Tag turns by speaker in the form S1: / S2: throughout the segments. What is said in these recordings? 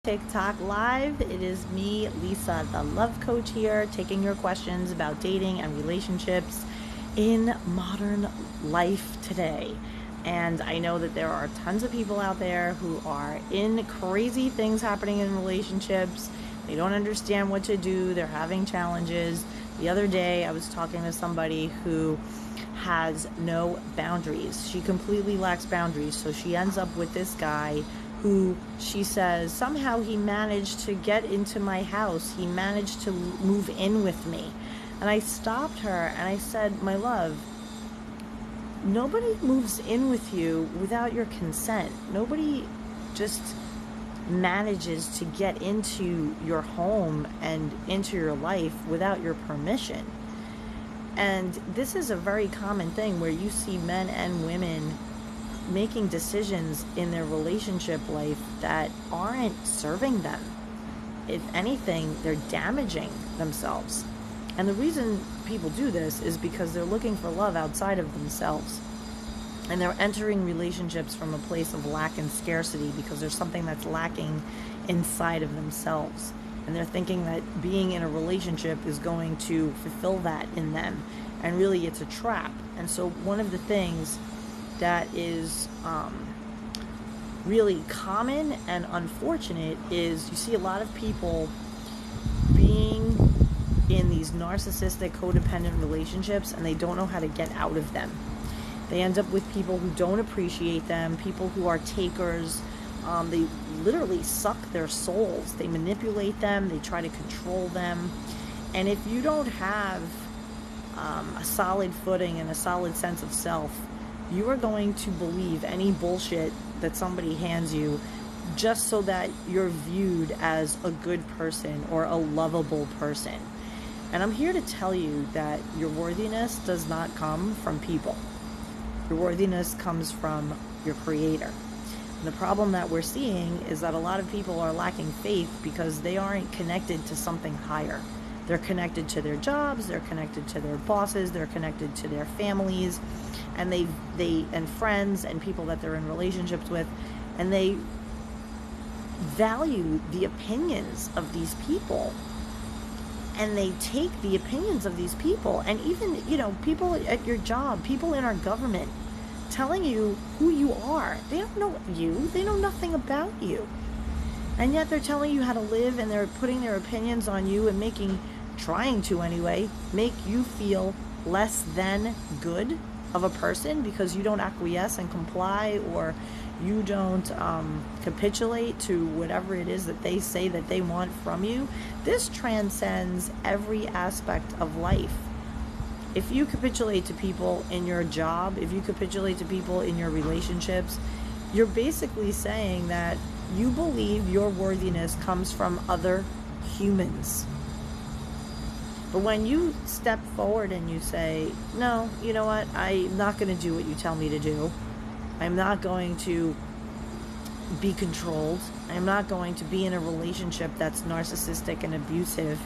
S1: TikTok live. It is me, Lisa, the love coach here, taking your questions about dating and relationships in modern life today. And I know that there are tons of people out there who are in crazy things happening in relationships. They don't understand what to do. They're having challenges. The other day, I was talking to somebody who has no boundaries. She completely lacks boundaries. So she ends up with this guy who she says somehow he managed to get into my house. He managed to move in with me. And I stopped her and I said, my love, nobody moves in with you without your consent. Nobody just manages to get into your home and into your life without your permission. And this is a very common thing where you see men and women making decisions in their relationship life that aren't serving them. If anything, they're damaging themselves. And the reason people do this is because they're looking for love outside of themselves. And they're entering relationships from a place of lack and scarcity because there's something that's lacking inside of themselves. And they're thinking that being in a relationship is going to fulfill that in them. And really, it's a trap. And so one of the things that is really common and unfortunate is you see a lot of people being in these narcissistic, codependent relationships, and they don't know how to get out of them. They end up with people who don't appreciate them, people who are takers. They literally suck their souls. They manipulate them. They try to control them. And if you don't have a solid footing and a solid sense of self, you are going to believe any bullshit that somebody hands you just so that you're viewed as a good person or a lovable person. And I'm here to tell you that your worthiness does not come from people. Your worthiness comes from your Creator. And the problem that we're seeing is that a lot of people are lacking faith because they aren't connected to something higher. They're connected to their jobs, they're connected to their bosses, they're connected to their families, and they and friends and people that they're in relationships with, and they value the opinions of these people. And they take the opinions of these people, and even, people at your job, people in our government, telling you who you are. They don't know you. They know nothing about you. And yet they're telling you how to live, and they're putting their opinions on you and trying to anyway, make you feel less than good of a person because you don't acquiesce and comply, or you don't capitulate to whatever it is that they say that they want from you. This transcends every aspect of life. If you capitulate to people in your job, if you capitulate to people in your relationships, you're basically saying that you believe your worthiness comes from other humans. But when you step forward and you say, no, you know what, I'm not going to do what you tell me to do. I'm not going to be controlled. I'm not going to be in a relationship that's narcissistic and abusive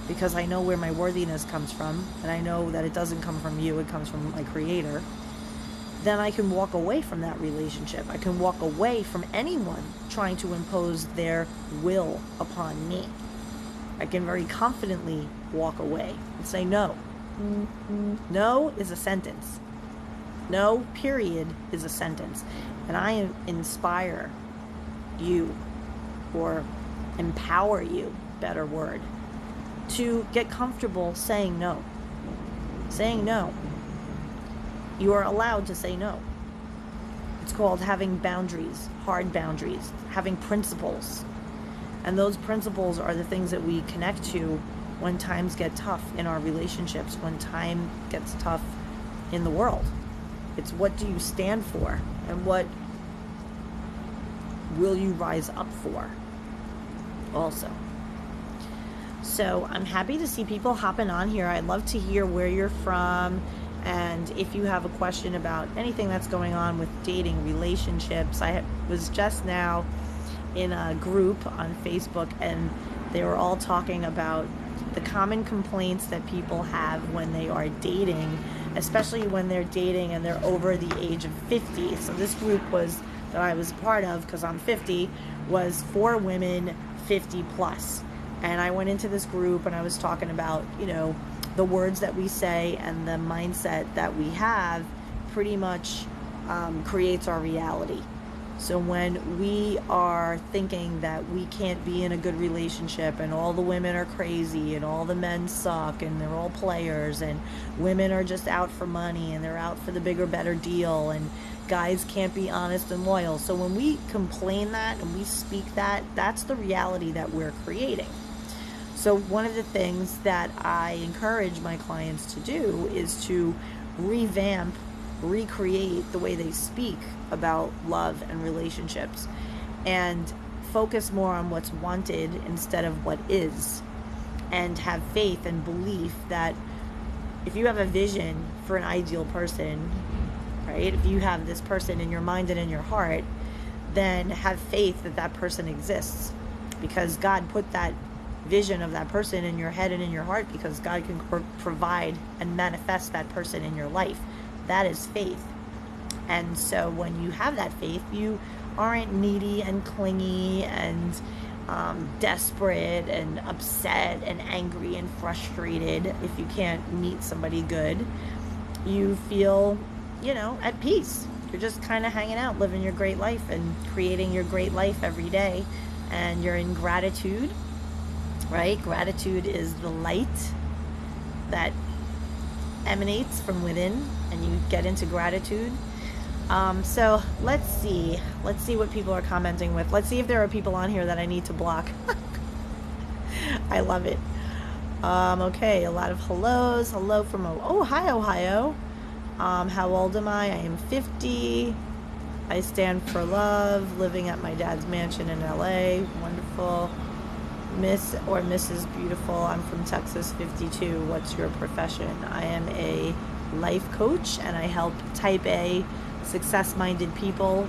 S1: because I know where my worthiness comes from, and I know that it doesn't come from you, it comes from my Creator. Then I can walk away from that relationship. I can walk away from anyone trying to impose their will upon me. I can very confidently walk away and say no. No is a sentence. No, period, is a sentence. And I inspire you, or empower you, better word, to get comfortable saying no. Saying no. You are allowed to say no. It's called having boundaries, hard boundaries, having principles. And those principles are the things that we connect to when times get tough in our relationships, when time gets tough in the world. It's what do you stand for, and what will you rise up for also. So I'm happy to see people hopping on here. I'd love to hear where you're from, and if you have a question about anything that's going on with dating, relationships. I was just now in a group on Facebook, and they were all talking about the common complaints that people have when they are dating, especially when they're dating and they're over the age of 50. So this group was that I was a part of, because I'm 50, was for women 50 plus. And I went into this group and I was talking about, the words that we say and the mindset that we have pretty much creates our reality. So when we are thinking that we can't be in a good relationship and all the women are crazy and all the men suck and they're all players and women are just out for money and they're out for the bigger, better deal and guys can't be honest and loyal. So when we complain that and we speak that, that's the reality that we're creating. So one of the things that I encourage my clients to do is to revamp, recreate the way they speak about love and relationships and focus more on what's wanted instead of what is, and have faith and belief that if you have a vision for an ideal person, right, if you have this person in your mind and in your heart, then have faith that that person exists, because God put that vision of that person in your head and in your heart, because God can provide and manifest that person in your life. That is faith. And so when you have that faith, you aren't needy and clingy and desperate and upset and angry and frustrated if you can't meet somebody good. You feel, at peace. You're just kind of hanging out, living your great life and creating your great life every day. And you're in gratitude, right? Gratitude is the light that emanates from within, and you get into gratitude. So let's see what people are commenting with. Let's see if there are people on here that I need to block. I love it. Okay, a lot of hellos. Hello from hi Ohio. How old am I? I am 50. I stand for love, living at my dad's mansion in LA. Wonderful. Miss or Mrs. Beautiful. I'm from Texas, 52. What's your profession? I am a life coach, and I help type A success-minded people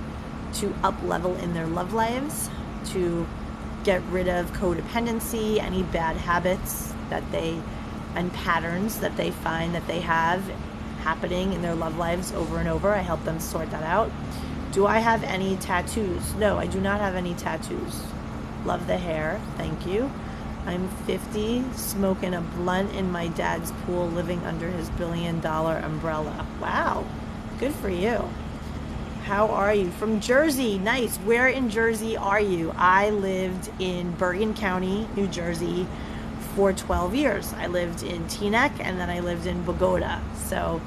S1: to up level in their love lives, to get rid of codependency, any bad habits and patterns that they find that they have happening in their love lives over and over. I help them sort that out. Do I have any tattoos? No, I do not have any tattoos. Love the hair, thank you. I'm 50, smoking a blunt in my dad's pool, living under his $1 billion umbrella. Wow, good for you. How are you? From Jersey, nice. Where in Jersey are you? I lived in Bergen County, New Jersey for 12 years. I lived in Teaneck, and then I lived in Bogota. So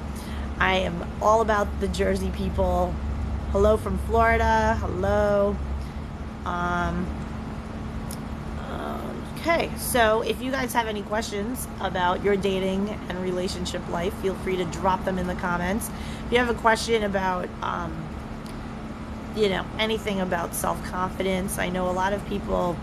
S1: I am all about the Jersey people. Hello from Florida, hello. Okay, so if you guys have any questions about your dating and relationship life, feel free to drop them in the comments. If you have a question about, anything about self-confidence, I know a lot of people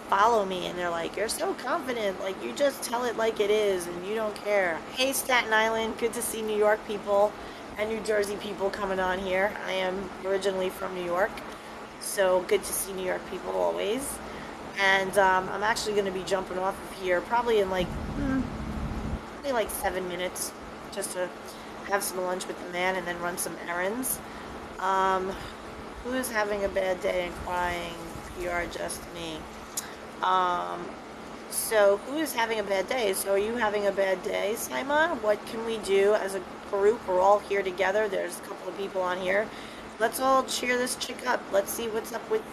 S1: follow me and they're like, you're so confident, like you just tell it like it is and you don't care. Hey, Staten Island, good to see New York people and New Jersey people coming on here. I am originally from New York, so good to see New York people always. And I'm actually going to be jumping off of here probably in like 7 minutes, just to have some lunch with the man and then run some errands. Who is having a bad day and crying? PR just me. So who is having a bad day? So are you having a bad day, Saima? What can we do as a group? We're all here together. There's a couple of people on here. Let's all cheer this chick up. Let's see what's up with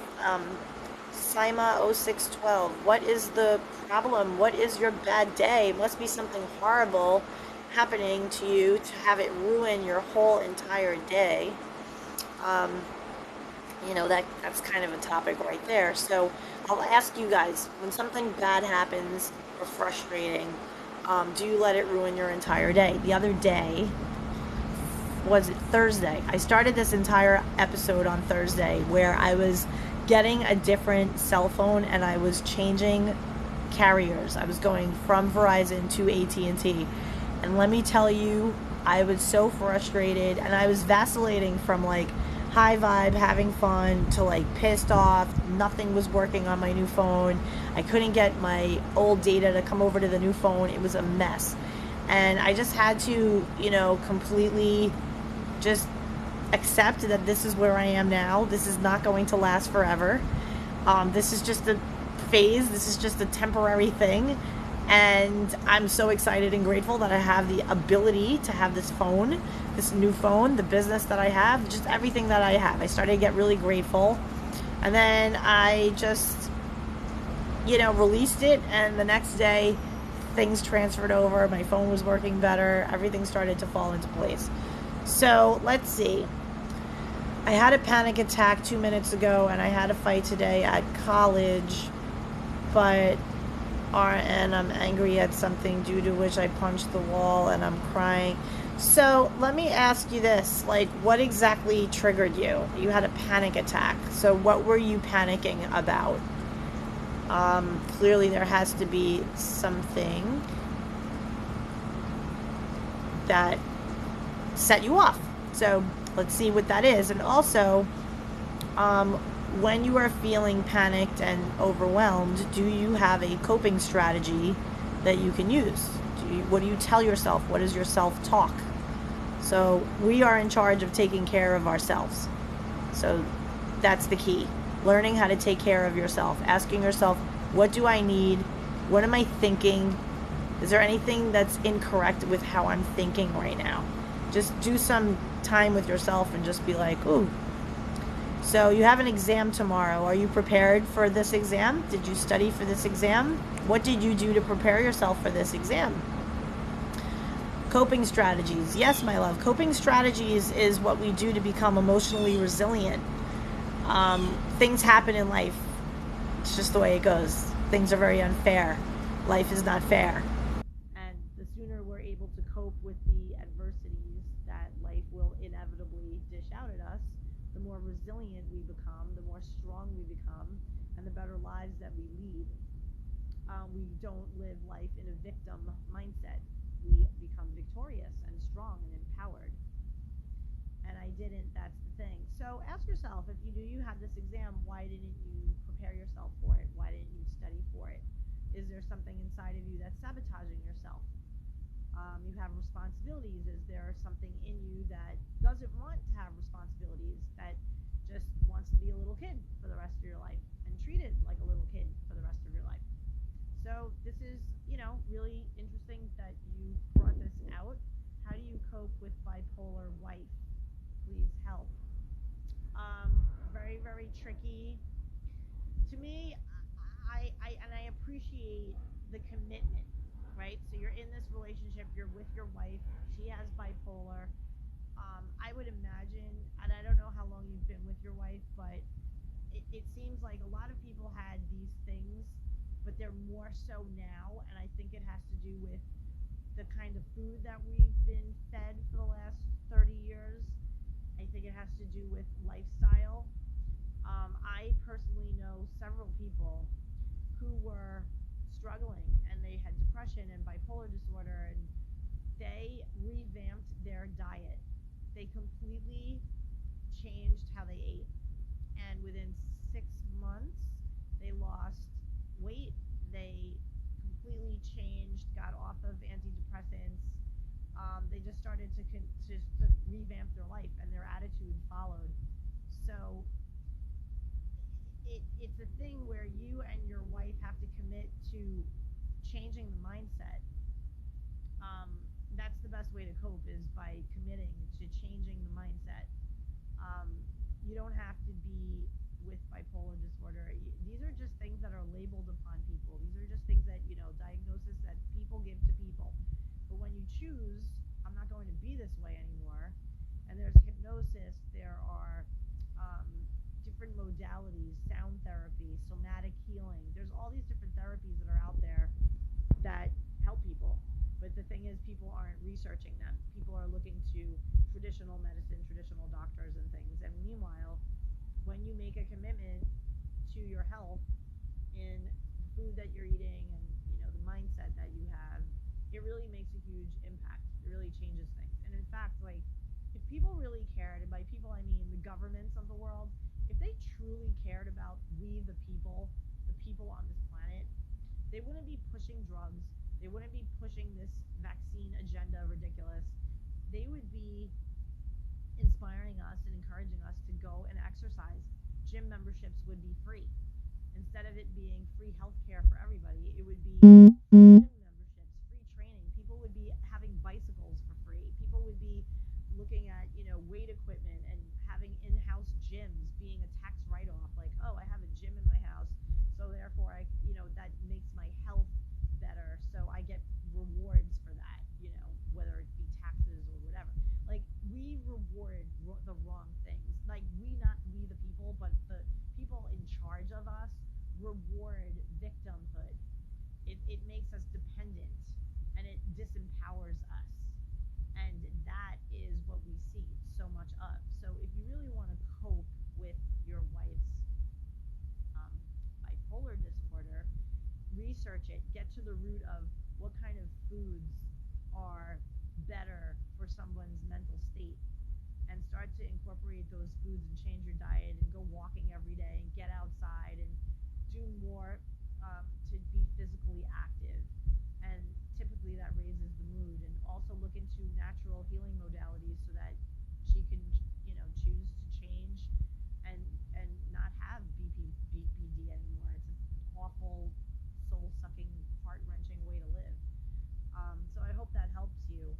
S1: Saima0612. What is the problem? What is your bad day? It must be something horrible happening to you to have it ruin your whole entire day. That's kind of a topic right there. So I'll ask you guys, when something bad happens or frustrating, do you let it ruin your entire day? The other day, was it Thursday? I started this entire episode on Thursday where I was getting a different cell phone and I was changing carriers. I was going from Verizon to AT&T. And let me tell you, I was so frustrated and I was vacillating from like high vibe, having fun, to like pissed off. Nothing was working on my new phone. I couldn't get my old data to come over to the new phone. It was a mess. And I just had to, completely just accept that this is where I am now. This is not going to last forever. This is just a phase. This is just a temporary thing. And I'm so excited and grateful that I have the ability to have this phone, this new phone, the business that I have, just everything that I have. I started to get really grateful. And then I just, released it. And the next day, things transferred over. My phone was working better. Everything started to fall into place. So let's see. I had a panic attack 2 minutes ago, and I had a fight today at college, and I'm angry at something due to which I punched the wall and I'm crying. So let me ask you this, what exactly triggered you? You had a panic attack. So what were you panicking about? Clearly there has to be something that set you off. So let's see what that is. And also, when you are feeling panicked and overwhelmed, do you have a coping strategy that you can use? What do you tell yourself? What is your self-talk? So we are in charge of taking care of ourselves. So that's the key. Learning how to take care of yourself. Asking yourself, what do I need? What am I thinking? Is there anything that's incorrect with how I'm thinking right now? Just do some time with yourself and just be like, ooh. So you have an exam tomorrow. Are you prepared for this exam? Did you study for this exam? What did you do to prepare yourself for this exam? Coping strategies. Yes, my love. Coping strategies is what we do to become emotionally resilient. Things happen in life. It's just the way it goes. Things are very unfair. Life is not fair. And the sooner we're able to cope with the adversities that life will inevitably dish out at us, the more resilient we become, the more strong we become, and the better lives that we lead. We don't live life in a victim mindset. We become victorious and strong and empowered. And I didn't, that's the thing. So ask yourself, if you knew you had this exam, why didn't you prepare yourself for it? Why didn't you study for it? Is there something inside of you that's sabotaging yourself? You have responsibilities. Is there something in you that doesn't want to have responsibilities, that just wants to be a little kid for the rest of your life and treated like a little kid for the rest of your life? So this is, really interesting that you brought this out. How do you cope with bipolar wife? Please help. Very, very tricky. To me, I appreciate the commitment, right? So you're in this relationship, you're with your wife, she has bipolar. I would imagine, and I don't know how long you've been with your wife, but it seems like a lot of people had these things, but they're more so now, and I think it has to do with the kind of food that we've been fed for the last 30 years. I think it has to do with lifestyle. I personally know several people who were struggling and they had depression and bipolar disorder, and they revamped their diet. They completely changed how they ate. And within 6 months, they lost weight. They completely changed, got off of antidepressants. They just started to revamp their life, and their attitude followed. So it's a thing where you and your wife have to commit to changing the mindset. um, that's the best way to cope, is by committing to changing the mindset. um, you don't have to be with bipolar disorder. These are just things that are labeled upon people. These are just things that, diagnoses that people give to people. But when you choose, I'm not going to be this way anymore, and there's hypnosis, there are um, different modalities, sound therapy, somatic healing. There's all these different therapies that are out there that help people. But the thing is, people aren't researching them. People are looking to traditional medicine, traditional doctors, and things. And meanwhile, when you make a commitment to your health in the food that you're eating and the mindset that you have, it really makes a huge impact. It really changes things. And in fact, if people really cared, and by people I mean the governments of the world, if they truly cared about we the people on this planet, they wouldn't be pushing drugs. They wouldn't be pushing this vaccine agenda ridiculous. They would be, in inspiring us and encouraging us to go and exercise. Gym memberships would be free. Instead of it being free healthcare for everybody, it would be gym memberships, free training. People would be having bicycles for free. People would be looking at, weight equipment and having in-house gyms being a tax write-off. Like, oh, I have a gym in my house, so therefore that makes my health better. So I get rewards for that, whether it be taxes or whatever. Like, we reward the wrong things. Like, not we the people, but the people in charge of us reward victimhood. It makes us dependent, and it disempowers us. And that is what we see so much of. So if you really want to cope with your wife's bipolar disorder, research it, get to the root of what kind of foods are better for someone's mental state, and start to incorporate those foods and change your diet and go walking every day and get outside and do more to be physically active. And typically that raises the mood. And also look into natural healing modalities so that she can, choose to change and not have BPD anymore. It's an awful, soul-sucking, heart-wrenching way to live. So I hope that helps you.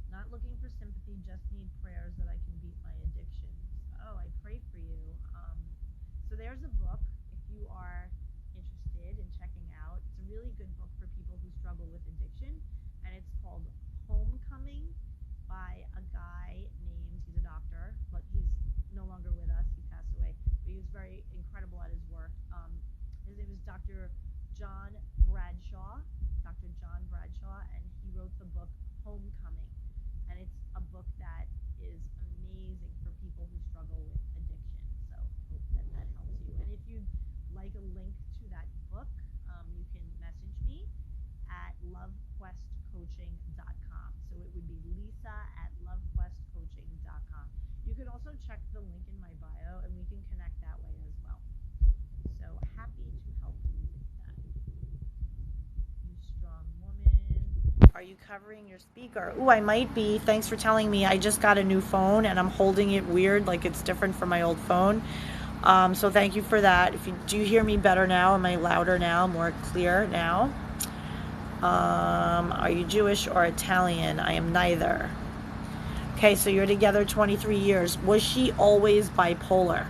S1: Not looking for sympathy, just need prayers that I can beat my addictions. Oh, I pray for you. So there's a book, if you are interested in checking out. It's a really good book for people who struggle with addiction, and it's called Homecoming by a guy named, he's a doctor, but he's no longer with us, he passed away, but he was very incredible at his work. His name is Dr. John Bradshaw, and he wrote the book Homecoming, and it's a book that is amazing for people who struggle with addiction. So I hope that helps you. And if you'd like a link to that book, you can message me at LoveQuestCoaching.com. So it would be Lisa at LoveQuestCoaching.com. You can also check the link in my bio, and we can connect that way as well. So happy to help you with that. You strong woman. Are you covering your speaker? Ooh, I might be. Thanks for telling me. I just got a new phone, and I'm holding it weird, like it's different from my old phone. So thank you for that. Do you hear me better now? Am I louder now? More clear now? Are you Jewish or Italian? I am neither. Okay, so you're together 23 years. Was she always bipolar?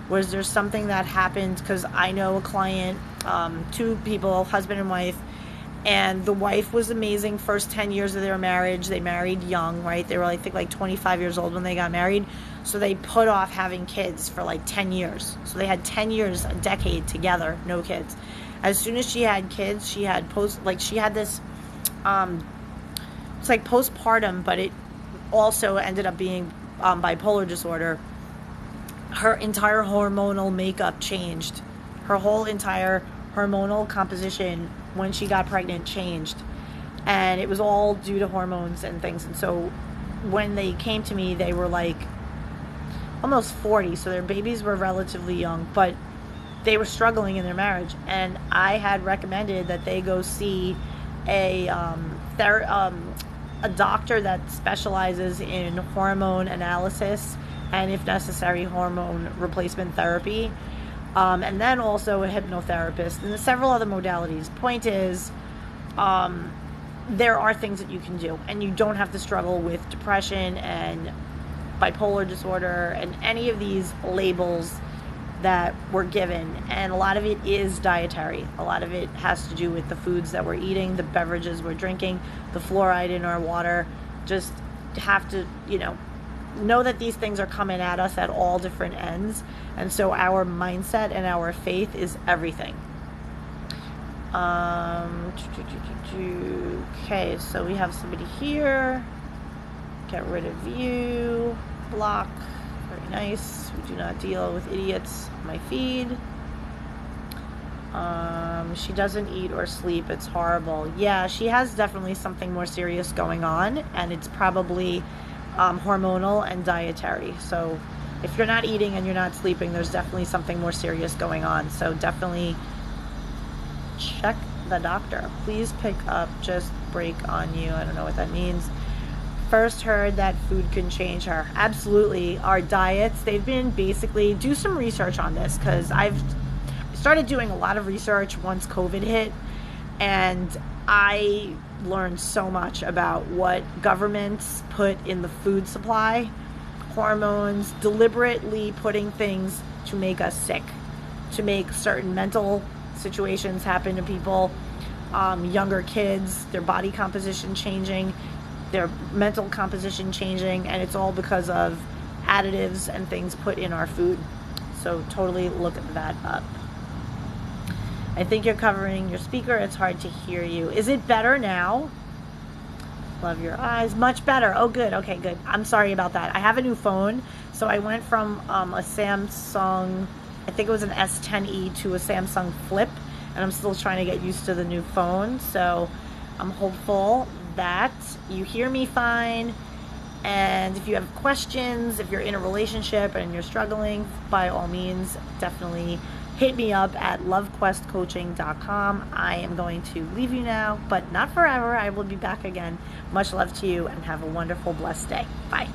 S1: Was there something that happened? Because I know a client, two people, husband and wife, and the wife was amazing first 10 years of their marriage. They married young, right? They were, I think, like 25 years old when they got married. So they put off having kids for like 10 years. So they had 10 years, a decade together, no kids. As soon as she had kids, she had this, it's like postpartum, but it also ended up being bipolar disorder. Her entire hormonal makeup changed. Her whole entire hormonal composition when she got pregnant changed. And it was all due to hormones and things. And so when they came to me, they were like almost 40. So their babies were relatively young, but they were struggling in their marriage. And I had recommended that they go see a doctor that specializes in hormone analysis and, if necessary, hormone replacement therapy. And then also a hypnotherapist and several other modalities. Point is, there are things that you can do, and you don't have to struggle with depression and bipolar disorder and any of these labels that we're given. And a lot of it is dietary. A lot of it has to do with the foods that we're eating, the beverages we're drinking, the fluoride in our water. Just have to, know that these things are coming at us at all different ends. And so our mindset and our faith is everything. Okay, so we have somebody here. Get rid of you. Block. Very nice. We do not deal with idiots on my feed. She doesn't eat or sleep. It's horrible. Yeah, she has definitely something more serious going on, and it's probably hormonal and dietary. So if you're not eating and you're not sleeping, there's definitely something more serious going on. So definitely check the doctor. Please pick up, just break on you. I don't know what that means. first heard that food can change her. Absolutely. Our diets, they've been basically, do some research on this, because I've started doing a lot of research once COVID hit, and I learned so much about what governments put in the food supply, hormones, deliberately putting things to make us sick, to make certain mental situations happen to people, younger kids, their body composition changing, their mental composition changing, and it's all because of additives and things put in our food. So totally look that up. I think you're covering your speaker. It's hard to hear you. Is it better now? Love your eyes. Much better. Oh, good. Okay, good. I'm sorry about that. I have a new phone. So I went from a Samsung, I think it was an S10e, to a Samsung Flip. And I'm still trying to get used to the new phone. So I'm hopeful that you hear me fine. And if you have questions, if you're in a relationship and you're struggling, by all means, definitely hit me up at LoveQuestCoaching.com. I am going to leave you now, but not forever. I will be back again. Much love to you, and have a wonderful, blessed day. Bye.